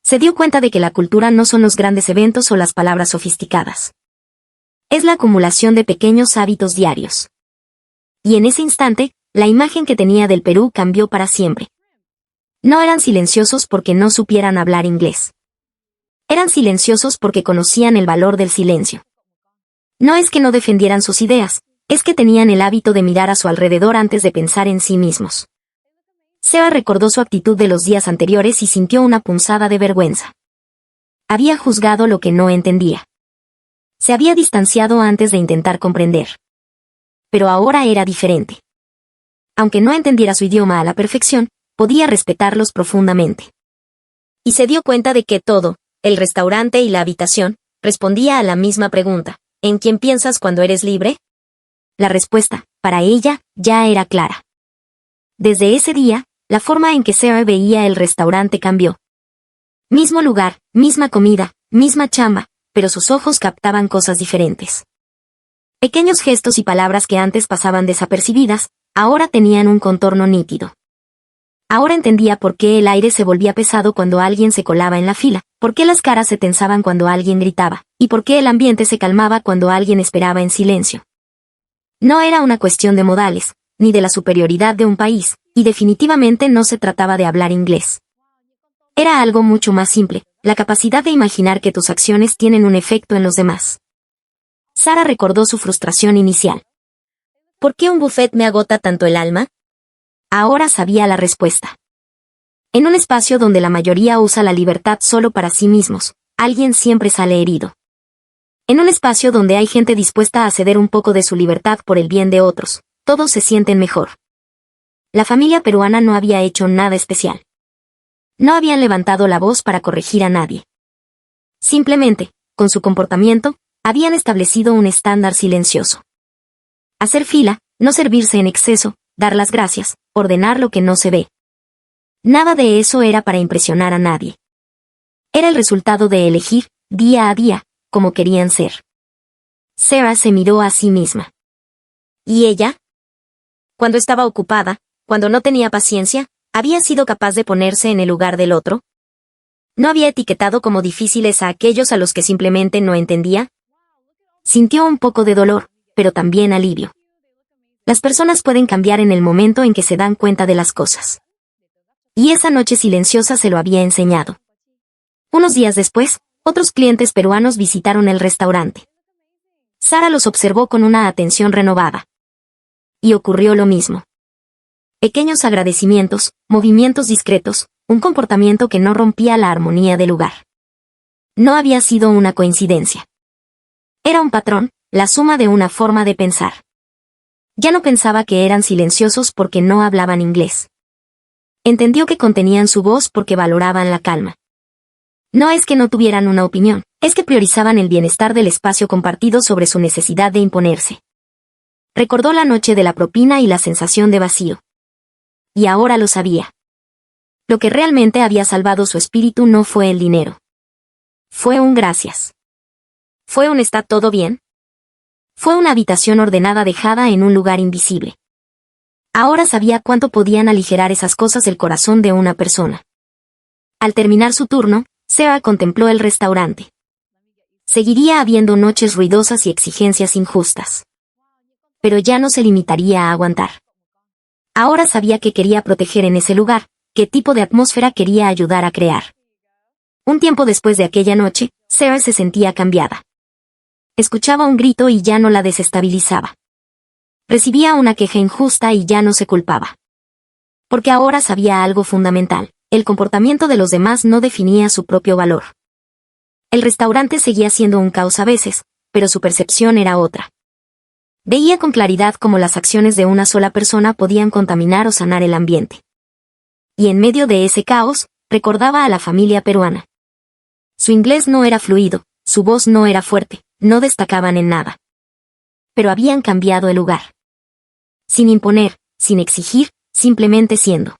Se dio cuenta de que la cultura no son los grandes eventos o las palabras sofisticadas. Es la acumulación de pequeños hábitos diarios. Y en ese instante, la imagen que tenía del Perú cambió para siempre. No eran silenciosos porque no supieran hablar inglés. Eran silenciosos porque conocían el valor del silencio. No es que no defendieran sus ideas, es que tenían el hábito de mirar a su alrededor antes de pensar en sí mismos. Seba recordó su actitud de los días anteriores y sintió una punzada de vergüenza. Había juzgado lo que no entendía. Se había distanciado antes de intentar comprender. Pero ahora era diferente. Aunque no entendiera su idioma a la perfección, podía respetarlos profundamente. Y se dio cuenta de que todo, el restaurante y la habitación, respondía a la misma pregunta: ¿en quién piensas cuando eres libre? La respuesta, para ella, ya era clara. Desde ese día, la forma en que Sarah veía el restaurante cambió. Mismo lugar, misma comida, misma chamba, pero sus ojos captaban cosas diferentes. Pequeños gestos y palabras que antes pasaban desapercibidas, ahora tenían un contorno nítido. Ahora entendía por qué el aire se volvía pesado cuando alguien se colaba en la fila, por qué las caras se tensaban cuando alguien gritaba, y por qué el ambiente se calmaba cuando alguien esperaba en silencio. No era una cuestión de modales, ni de la superioridad de un país, y definitivamente no se trataba de hablar inglés. Era algo mucho más simple, la capacidad de imaginar que tus acciones tienen un efecto en los demás. Sara recordó su frustración inicial. ¿Por qué un buffet me agota tanto el alma? Ahora sabía la respuesta. En un espacio donde la mayoría usa la libertad solo para sí mismos, alguien siempre sale herido. En un espacio donde hay gente dispuesta a ceder un poco de su libertad por el bien de otros, todos se sienten mejor. La familia peruana no había hecho nada especial. No habían levantado la voz para corregir a nadie. Simplemente, con su comportamiento, habían establecido un estándar silencioso. Hacer fila, no servirse en exceso, dar las gracias, ordenar lo que no se ve. Nada de eso era para impresionar a nadie. Era el resultado de elegir, día a día, como querían ser. Sarah se miró a sí misma. ¿Y ella? Cuando estaba ocupada, cuando no tenía paciencia, ¿había sido capaz de ponerse en el lugar del otro? ¿No había etiquetado como difíciles a aquellos a los que simplemente no entendía? Sintió un poco de dolor, pero también alivio. Las personas pueden cambiar en el momento en que se dan cuenta de las cosas. Y esa noche silenciosa se lo había enseñado. Unos días después, otros clientes peruanos visitaron el restaurante. Sarah los observó con una atención renovada. Y ocurrió lo mismo. Pequeños agradecimientos, movimientos discretos, un comportamiento que no rompía la armonía del lugar. No había sido una coincidencia. Era un patrón, la suma de una forma de pensar. Ya no pensaba que eran silenciosos porque no hablaban inglés. Entendió que contenían su voz porque valoraban la calma. No es que no tuvieran una opinión, es que priorizaban el bienestar del espacio compartido sobre su necesidad de imponerse. Recordó la noche de la propina y la sensación de vacío. Y ahora lo sabía. Lo que realmente había salvado su espíritu no fue el dinero. Fue un gracias. Fue un ¿está todo bien? Fue una habitación ordenada dejada en un lugar invisible. Ahora sabía cuánto podían aligerar esas cosas el corazón de una persona. Al terminar su turno, Sarah contempló el restaurante. Seguiría habiendo noches ruidosas y exigencias injustas. Pero ya no se limitaría a aguantar. Ahora sabía que quería proteger en ese lugar, qué tipo de atmósfera quería ayudar a crear. Un tiempo después de aquella noche, Sarah se sentía cambiada. Escuchaba un grito y ya no la desestabilizaba. Recibía una queja injusta y ya no se culpaba. Porque ahora sabía algo fundamental, el comportamiento de los demás no definía su propio valor. El restaurante seguía siendo un caos a veces, pero su percepción era otra. Veía con claridad cómo las acciones de una sola persona podían contaminar o sanar el ambiente. Y en medio de ese caos, recordaba a la familia peruana. Su inglés no era fluido, su voz no era fuerte, no destacaban en nada. Pero habían cambiado el lugar. Sin imponer, sin exigir, simplemente siendo.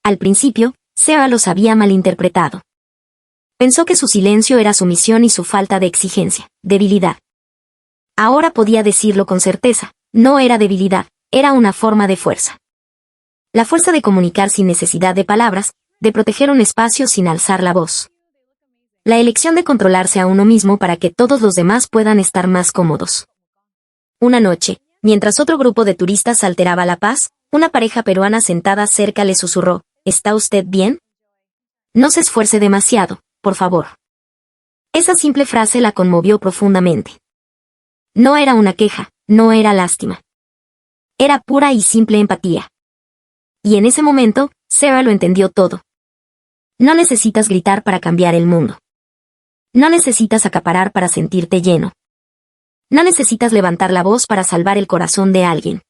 Al principio, Sarah los había malinterpretado. Pensó que su silencio era sumisión y su falta de exigencia, debilidad. Ahora podía decirlo con certeza, no era debilidad, era una forma de fuerza. La fuerza de comunicar sin necesidad de palabras, de proteger un espacio sin alzar la voz. La elección de controlarse a uno mismo para que todos los demás puedan estar más cómodos. Una noche, mientras otro grupo de turistas alteraba la paz, una pareja peruana sentada cerca le susurró, ¿está usted bien? No se esfuerce demasiado, por favor. Esa simple frase la conmovió profundamente. No era una queja, no era lástima. Era pura y simple empatía. Y en ese momento, Sarah lo entendió todo. No necesitas gritar para cambiar el mundo. No necesitas acaparar para sentirte lleno. No necesitas levantar la voz para salvar el corazón de alguien.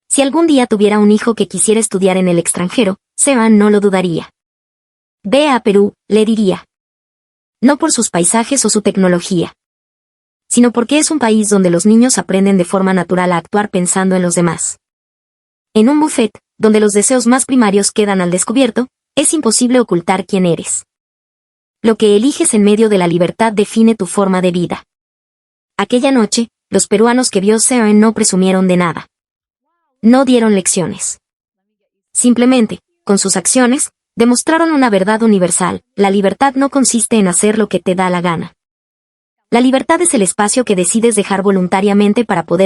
Si algún día tuviera un hijo que quisiera estudiar en el extranjero, Sarah no lo dudaría. Ve a Perú, le diría. No por sus paisajes o su tecnología, sino porque es un país donde los niños aprenden de forma natural a actuar pensando en los demás. En un buffet, donde los deseos más primarios quedan al descubierto, es imposible ocultar quién eres. Lo que eliges en medio de la libertad define tu forma de vida. Aquella noche, los peruanos que vio Sarah no presumieron de nada. No dieron lecciones. Simplemente, con sus acciones, demostraron una verdad universal: la libertad no consiste en hacer lo que te da la gana. La libertad es el espacio que decides dejar voluntariamente para poder